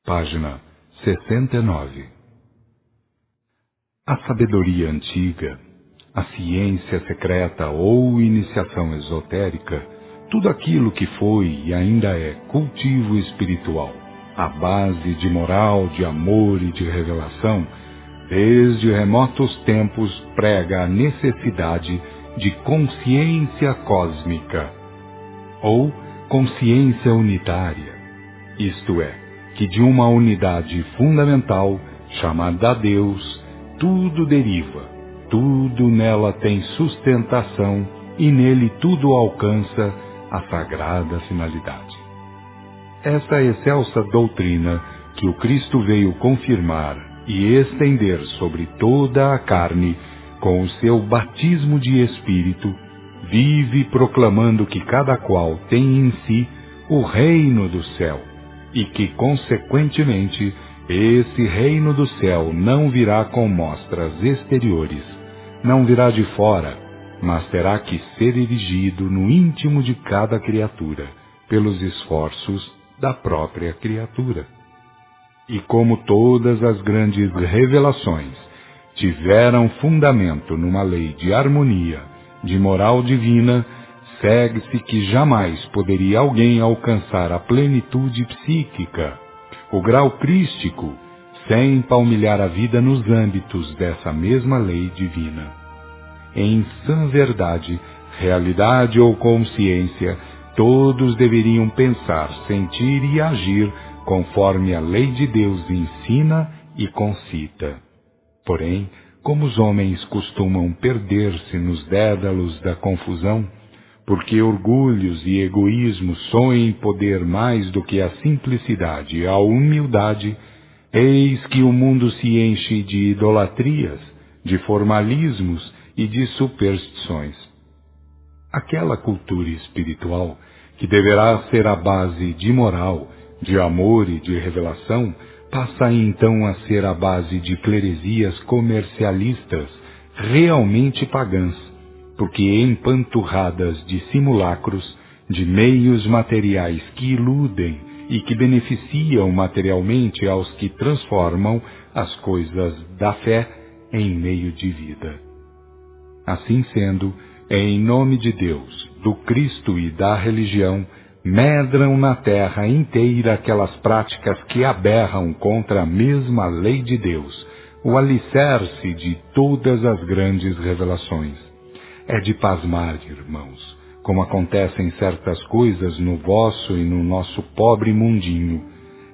Página 69. A sabedoria antiga, a ciência secreta ou iniciação esotérica, tudo aquilo que foi e ainda é cultivo espiritual, a base de moral, de amor e de revelação, desde remotos tempos prega a necessidade de consciência cósmica, ou consciência unitária, isto é, que de uma unidade fundamental, chamada Deus, tudo deriva, tudo nela tem sustentação e nele tudo alcança a sagrada finalidade. Esta excelsa doutrina que o Cristo veio confirmar e estender sobre toda a carne com o seu batismo de Espírito, vive proclamando que cada qual tem em si o reino do céu e que, consequentemente, esse reino do céu não virá com mostras exteriores, não virá de fora, mas terá que ser erigido no íntimo de cada criatura, pelos esforços da própria criatura. E como todas as grandes revelações tiveram fundamento numa lei de harmonia, de moral divina, segue-se que jamais poderia alguém alcançar a plenitude psíquica, o grau crístico, sem palmilhar a vida nos âmbitos dessa mesma lei divina. Em sã verdade, realidade ou consciência, todos deveriam pensar, sentir e agir conforme a lei de Deus ensina e concita. Porém, como os homens costumam perder-se nos dédalos da confusão, porque orgulhos e egoísmos sonhem poder mais do que a simplicidade e a humildade, eis que o mundo se enche de idolatrias, de formalismos e de superstições. Aquela cultura espiritual, que deverá ser a base de moral, de amor e de revelação, passa então a ser a base de cleresias comercialistas, realmente pagãs, porque empanturradas de simulacros, de meios materiais que iludem e que beneficiam materialmente aos que transformam as coisas da fé em meio de vida. Assim sendo, em nome de Deus, do Cristo e da religião, medram na terra inteira aquelas práticas que aberram contra a mesma lei de Deus, o alicerce de todas as grandes revelações. É de pasmar, irmãos, como acontecem certas coisas no vosso e no nosso pobre mundinho.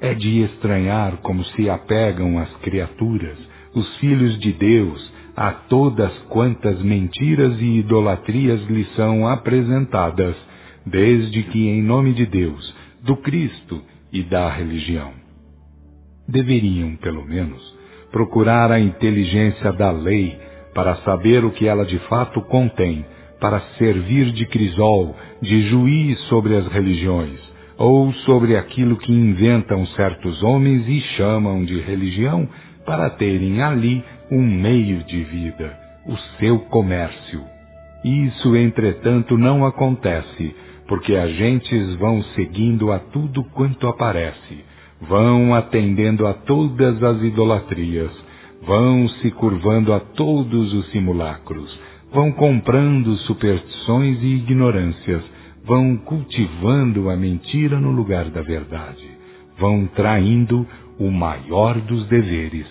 É de estranhar como se apegam as criaturas, os filhos de Deus, a todas quantas mentiras e idolatrias lhes são apresentadas, desde que em nome de Deus, do Cristo e da religião. Deveriam, pelo menos, procurar a inteligência da lei para saber o que ela de fato contém, para servir de crisol, de juiz sobre as religiões, ou sobre aquilo que inventam certos homens e chamam de religião, para terem ali um meio de vida, o seu comércio. Isso, entretanto, não acontece, porque as gentes vão seguindo a tudo quanto aparece, vão atendendo a todas as idolatrias, vão se curvando a todos os simulacros, vão comprando superstições e ignorâncias, vão cultivando a mentira no lugar da verdade, vão traindo o maior dos deveres.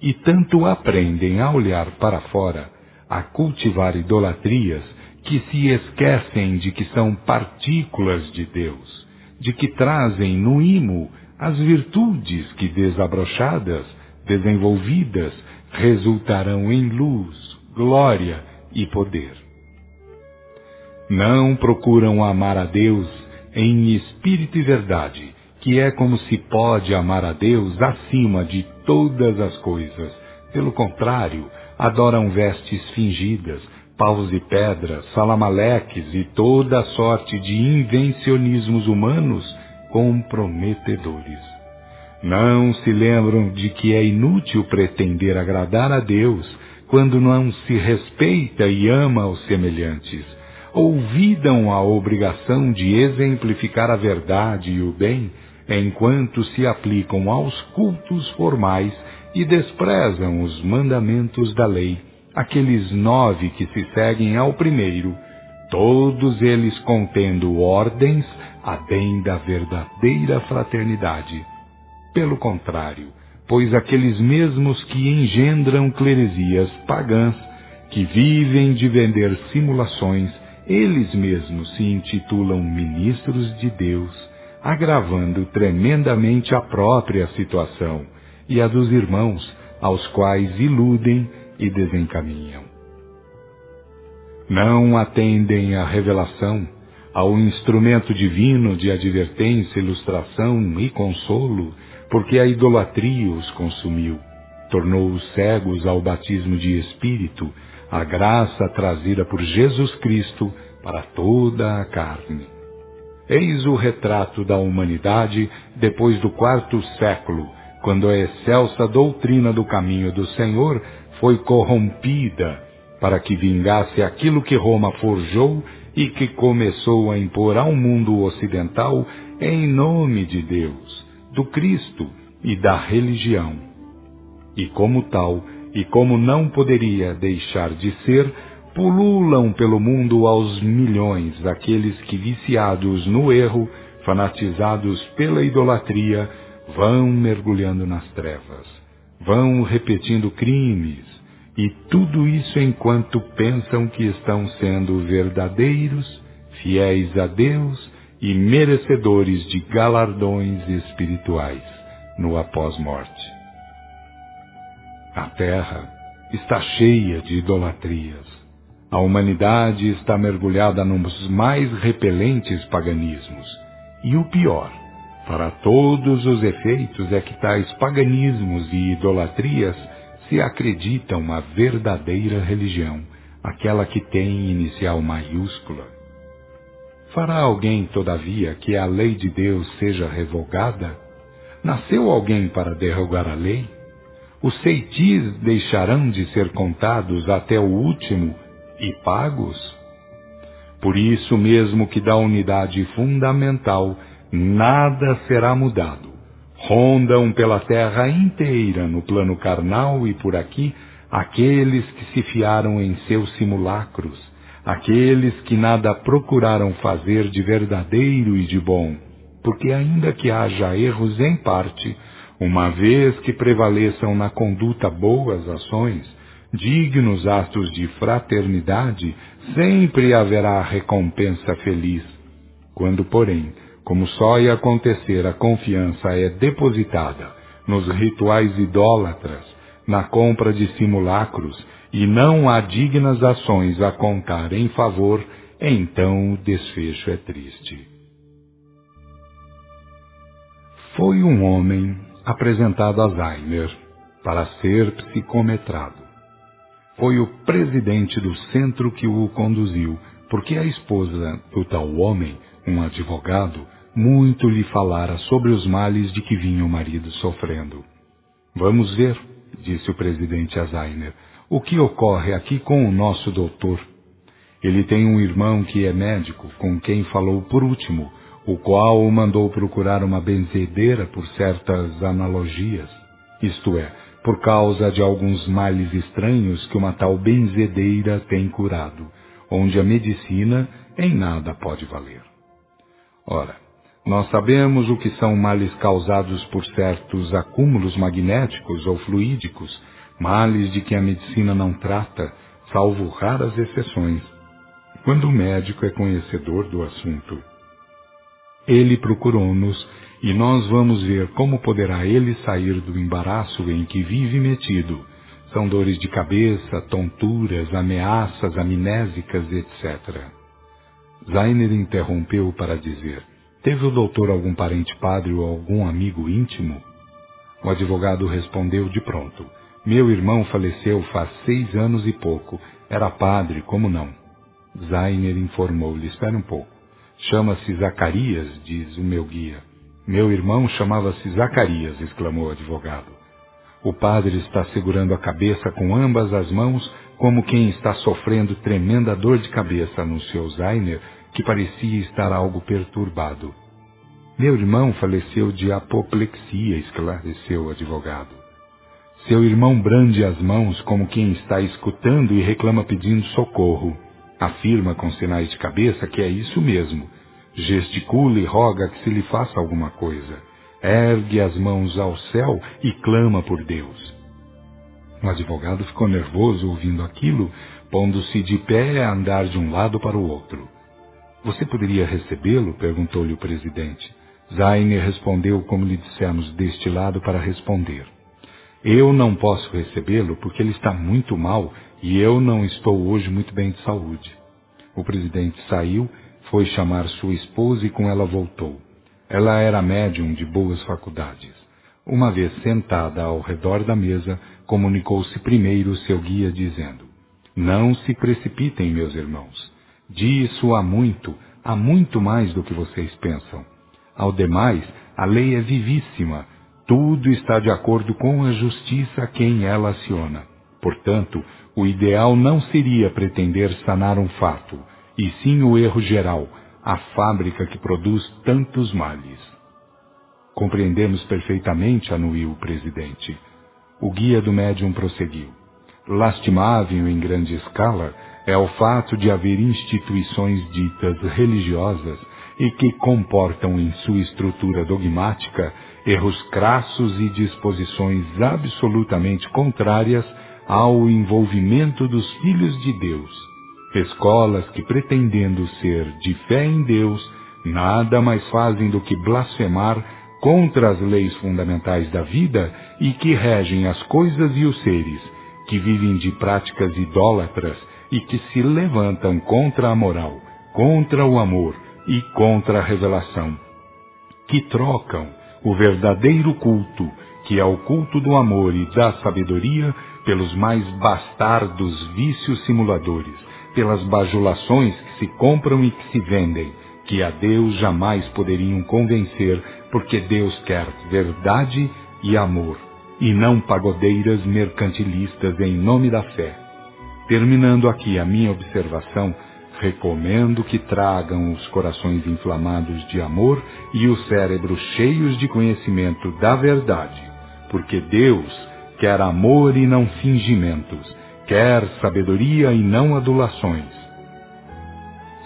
E tanto aprendem a olhar para fora, a cultivar idolatrias, que se esquecem de que são partículas de Deus, de que trazem no imo as virtudes que desabrochadas, desenvolvidas, resultarão em luz, glória e poder. Não procuram amar a Deus em espírito e verdade, que é como se pode amar a Deus acima de todas as coisas. Pelo contrário, adoram vestes fingidas, paus e pedras, salamaleques e toda a sorte de invencionismos humanos comprometedores. Não se lembram de que é inútil pretender agradar a Deus quando não se respeita e ama os semelhantes. Olvidam a obrigação de exemplificar a verdade e o bem, enquanto se aplicam aos cultos formais e desprezam os mandamentos da lei, aqueles 9 que se seguem ao primeiro, todos eles contendo ordens a bem da verdadeira fraternidade. Pelo contrário, pois aqueles mesmos que engendram cleresias pagãs, que vivem de vender simulações, eles mesmos se intitulam ministros de Deus, agravando tremendamente a própria situação e a dos irmãos, aos quais iludem e desencaminham. Não atendem à revelação, ao instrumento divino de advertência, ilustração e consolo, porque a idolatria os consumiu, tornou-os cegos ao batismo de Espírito, a graça trazida por Jesus Cristo para toda a carne. Eis o retrato da humanidade depois do 4º século, quando a excelsa doutrina do caminho do Senhor foi corrompida, para que vingasse aquilo que Roma forjou e que começou a impor ao mundo ocidental em nome de Deus, do Cristo e da religião. E como tal, e como não poderia deixar de ser, pululam pelo mundo aos milhões aqueles que, viciados no erro, fanatizados pela idolatria, vão mergulhando nas trevas, vão repetindo crimes, e tudo isso enquanto pensam que estão sendo verdadeiros, fiéis a Deus e merecedores de galardões espirituais no após-morte. A terra está cheia de idolatrias. A humanidade está mergulhada nos mais repelentes paganismos. E o pior, para todos os efeitos, é que tais paganismos e idolatrias se acreditam a verdadeira religião, aquela que tem inicial maiúscula. Fará alguém, todavia, que a lei de Deus seja revogada? Nasceu alguém para derrogar a lei? Os ceitis deixarão de ser contados até o último e pagos? Por isso mesmo que da unidade fundamental nada será mudado. Rondam pela terra inteira, no plano carnal e por aqui, aqueles que se fiaram em seus simulacros, aqueles que nada procuraram fazer de verdadeiro e de bom, porque ainda que haja erros em parte, uma vez que prevaleçam na conduta boas ações, dignos atos de fraternidade, sempre haverá recompensa feliz. Quando, porém, como só ia acontecer, a confiança é depositada nos rituais idólatras, na compra de simulacros, e não há dignas ações a contar em favor, então o desfecho é triste. Foi um homem apresentado a Zainer para ser psicometrado. Foi o presidente do centro que o conduziu, porque a esposa do tal homem, um advogado, muito lhe falara sobre os males de que vinha o marido sofrendo. Vamos ver, disse o presidente a Zainer, o que ocorre aqui com o nosso doutor. Ele tem um irmão que é médico, com quem falou por último, o qual o mandou procurar uma benzedeira por certas analogias, isto é, por causa de alguns males estranhos que uma tal benzedeira tem curado, onde a medicina em nada pode valer. Ora, nós sabemos o que são males causados por certos acúmulos magnéticos ou fluídicos, males de que a medicina não trata, salvo raras exceções, quando o médico é conhecedor do assunto. Ele procurou-nos, e nós vamos ver como poderá ele sair do embaraço em que vive metido. São dores de cabeça, tonturas, ameaças amnésicas, etc. Zainer interrompeu para dizer: teve o doutor algum parente padre ou algum amigo íntimo? O advogado respondeu de pronto: meu irmão faleceu faz 6 anos e pouco. Era padre, como não? Zainer informou-lhe: espere um pouco. Chama-se Zacarias, diz o meu guia. Meu irmão chamava-se Zacarias, exclamou o advogado. O padre está segurando a cabeça com ambas as mãos, como quem está sofrendo tremenda dor de cabeça, anunciou Zainer, que parecia estar algo perturbado. Meu irmão faleceu de apoplexia, esclareceu o advogado. Seu irmão brande as mãos como quem está escutando e reclama pedindo socorro. Afirma com sinais de cabeça que é isso mesmo. Gesticula e roga que se lhe faça alguma coisa. Ergue as mãos ao céu e clama por Deus. O advogado ficou nervoso ouvindo aquilo, pondo-se de pé a andar de um lado para o outro. Você poderia recebê-lo? Perguntou-lhe o presidente. Zainer respondeu como lhe dissemos deste lado para responder. Eu não posso recebê-lo porque ele está muito mal e eu não estou hoje muito bem de saúde. O presidente saiu, foi chamar sua esposa e com ela voltou. Ela era médium de boas faculdades. Uma vez sentada ao redor da mesa, comunicou-se primeiro seu guia dizendo: Não se precipitem, meus irmãos. Disso há muito mais do que vocês pensam. Ao demais, a lei é vivíssima. Tudo está de acordo com a justiça a quem ela aciona. Portanto, o ideal não seria pretender sanar um fato, e sim o erro geral, a fábrica que produz tantos males. Compreendemos perfeitamente, anuiu o presidente. O guia do médium prosseguiu. Lastimável em grande escala é o fato de haver instituições ditas religiosas e que comportam em sua estrutura dogmática erros crassos e disposições absolutamente contrárias ao envolvimento dos filhos de Deus. Escolas que, pretendendo ser de fé em Deus, nada mais fazem do que blasfemar contra as leis fundamentais da vida e que regem as coisas e os seres, que vivem de práticas idólatras e que se levantam contra a moral, contra o amor e contra a revelação, que trocam o verdadeiro culto, que é o culto do amor e da sabedoria, pelos mais bastardos vícios simuladores, pelas bajulações que se compram e que se vendem, que a Deus jamais poderiam convencer, porque Deus quer verdade e amor, e não pagodeiras mercantilistas em nome da fé. Terminando aqui a minha observação, recomendo que tragam os corações inflamados de amor e os cérebros cheios de conhecimento da verdade, porque Deus quer amor e não fingimentos, quer sabedoria e não adulações.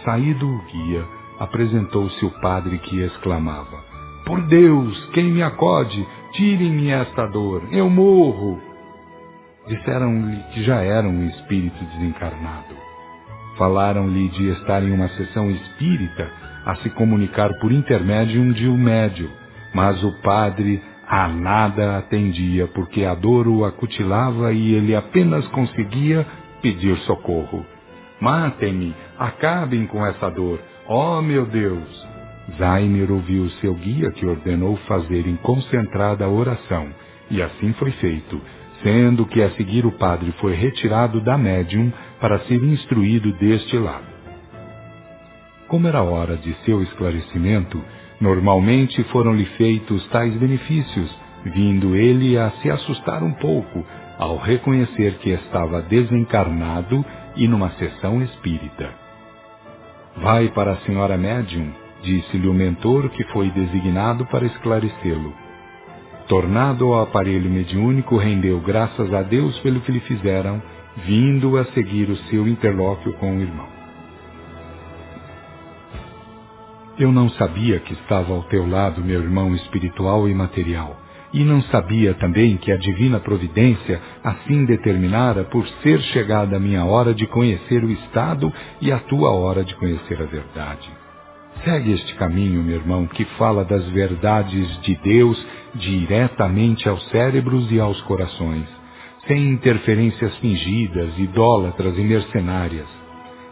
Saído o guia, apresentou-se o padre que exclamava: Por Deus, quem me acode, tirem-me esta dor, eu morro. Disseram-lhe que já era um espírito desencarnado. Falaram-lhe de estar em uma sessão espírita a se comunicar por intermédio de um médium, mas o padre a nada atendia, porque a dor o acutilava e ele apenas conseguia pedir socorro. Matem-me, acabem com essa dor, oh meu Deus! Zainer ouviu seu guia, que ordenou fazerem concentrada a oração, e assim foi feito, sendo que a seguir o padre foi retirado da médium para ser instruído deste lado. Como era hora de seu esclarecimento, normalmente foram-lhe feitos tais benefícios, vindo ele a se assustar um pouco ao reconhecer que estava desencarnado e numa sessão espírita. Vai para a senhora médium, disse-lhe o mentor, que foi designado para esclarecê-lo. Tornado ao aparelho mediúnico, rendeu graças a Deus pelo que lhe fizeram, vindo a seguir o seu interlóquio com o irmão. Eu não sabia que estava ao teu lado, meu irmão espiritual e material, e não sabia também que a divina providência assim determinara por ser chegada a minha hora de conhecer o estado e a tua hora de conhecer a verdade. Segue este caminho, meu irmão, que fala das verdades de Deus diretamente aos cérebros e aos corações, sem interferências fingidas, idólatras e mercenárias.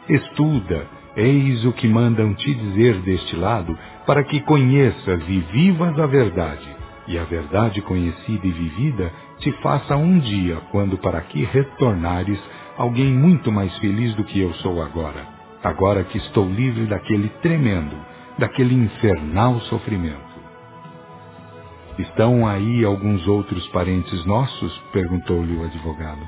Estuda, eis o que mandam te dizer deste lado, para que conheças e vivas a verdade, e a verdade conhecida e vivida te faça um dia, quando para aqui retornares, alguém muito mais feliz do que eu sou agora que estou livre daquele tremendo, daquele infernal sofrimento. Estão aí alguns outros parentes nossos? Perguntou-lhe o advogado.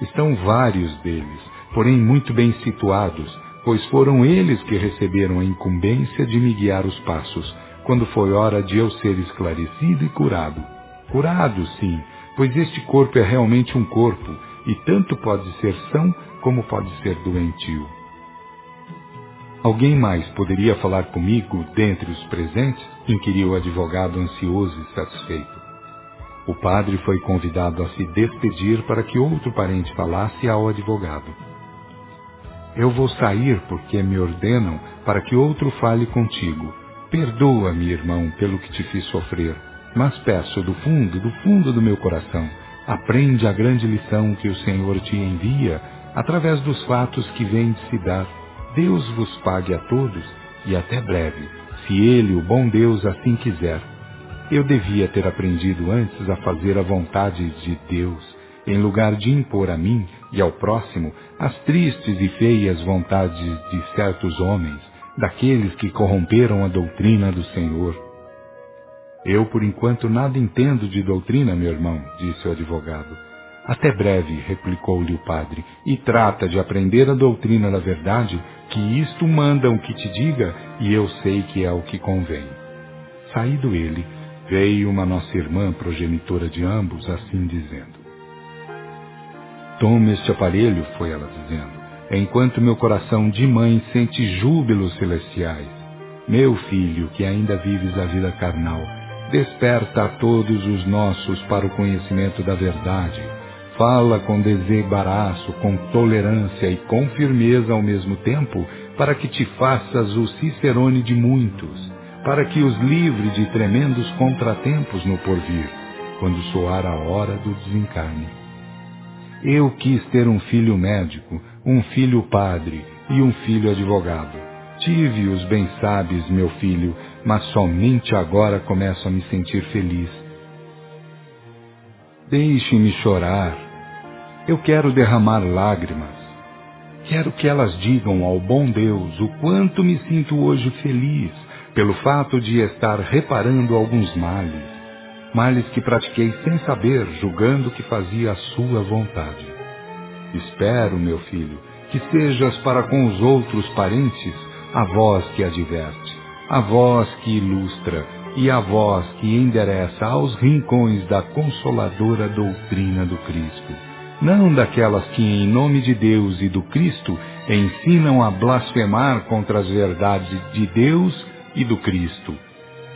Estão vários deles, porém muito bem situados, pois foram eles que receberam a incumbência de me guiar os passos, quando foi hora de eu ser esclarecido e curado. Curado, sim, pois este corpo é realmente um corpo, e tanto pode ser são como pode ser doentio. Alguém mais poderia falar comigo dentre os presentes? Inquiriu o advogado ansioso e satisfeito. O padre foi convidado a se despedir para que outro parente falasse ao advogado. Eu vou sair porque me ordenam para que outro fale contigo. Perdoa-me, irmão, pelo que te fiz sofrer, mas peço do fundo do meu coração, aprende a grande lição que o Senhor te envia através dos fatos que vêm de se dar. Deus vos pague a todos e até breve, se Ele, o bom Deus, assim quiser. Eu devia ter aprendido antes a fazer a vontade de Deus, em lugar de impor a mim e ao próximo as tristes e feias vontades de certos homens, daqueles que corromperam a doutrina do Senhor. Eu, por enquanto, nada entendo de doutrina, meu irmão, disse o advogado. Até breve, replicou-lhe o padre, e trata de aprender a doutrina da verdade, que isto manda o que te diga, e eu sei que é o que convém. Saído ele, veio uma nossa irmã progenitora de ambos, assim dizendo. Tome este aparelho, foi ela dizendo, enquanto meu coração de mãe sente júbilos celestiais. Meu filho, que ainda vives a vida carnal, desperta a todos os nossos para o conhecimento da verdade. Fala com desembaraço, com tolerância e com firmeza ao mesmo tempo, para que te faças o cicerone de muitos, para que os livre de tremendos contratempos no porvir, quando soar a hora do desencarne. Eu quis ter um filho médico, um filho padre e um filho advogado. Tive-os, bem sabes, meu filho, mas somente agora começo a me sentir feliz. Deixe-me chorar. Eu quero derramar lágrimas. Quero que elas digam ao bom Deus o quanto me sinto hoje feliz pelo fato de estar reparando alguns males que pratiquei sem saber, julgando que fazia a sua vontade. Espero, meu filho, que sejas para com os outros parentes a voz que adverte, a voz que ilustra e a voz que endereça aos rincões da consoladora doutrina do Cristo. Não daquelas que, em nome de Deus e do Cristo, ensinam a blasfemar contra as verdades de Deus e do Cristo,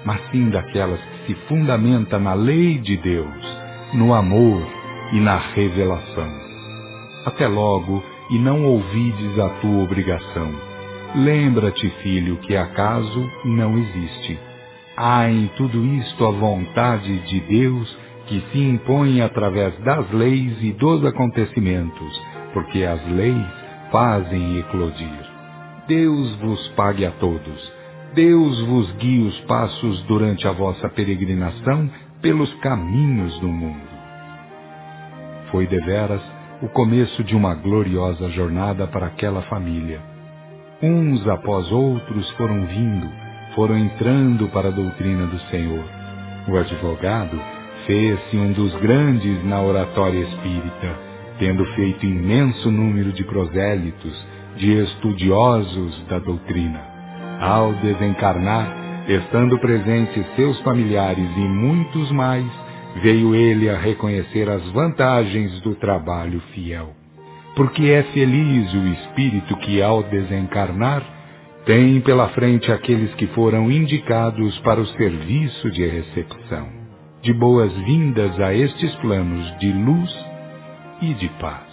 mas sim daquelas que se fundamenta na lei de Deus, no amor e na revelação. Até logo, e não ouvides a tua obrigação. Lembra-te, filho, que acaso não existe. Há em tudo isto a vontade de Deus que se impõe através das leis e dos acontecimentos, porque as leis fazem eclodir. Deus vos pague a todos. Deus vos guie os passos durante a vossa peregrinação pelos caminhos do mundo. Foi deveras o começo de uma gloriosa jornada para aquela família. Uns após outros foram vindo, foram entrando para a doutrina do Senhor. O advogado fez-se um dos grandes na oratória espírita, tendo feito imenso número de prosélitos, de estudiosos da doutrina. Ao desencarnar, estando presentes seus familiares e muitos mais, veio ele a reconhecer as vantagens do trabalho fiel. Porque é feliz o espírito que, ao desencarnar, tem pela frente aqueles que foram indicados para o serviço de recepção, de boas-vindas a estes planos de luz e de paz.